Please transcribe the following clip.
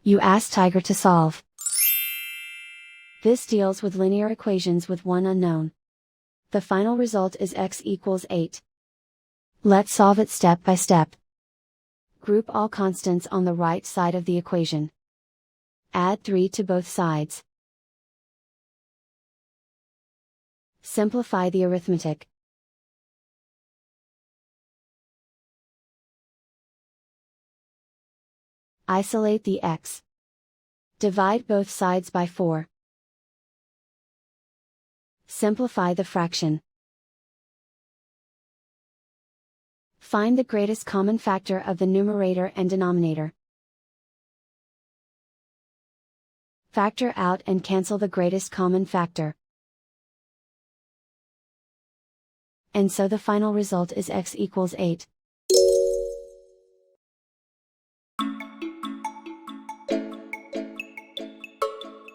You ask Tiger to solve. This deals with linear equations with one unknown. The final result is x equals 8. Let's solve it step by step. Group all constants on the right side of the equation. Add 3 to both sides. Simplify the arithmetic. Isolate the x. Divide both sides by 4. Simplify the fraction. Find the greatest common factor of the numerator and denominator. Factor out and cancel the greatest common factor. And so the final result is x equals 8.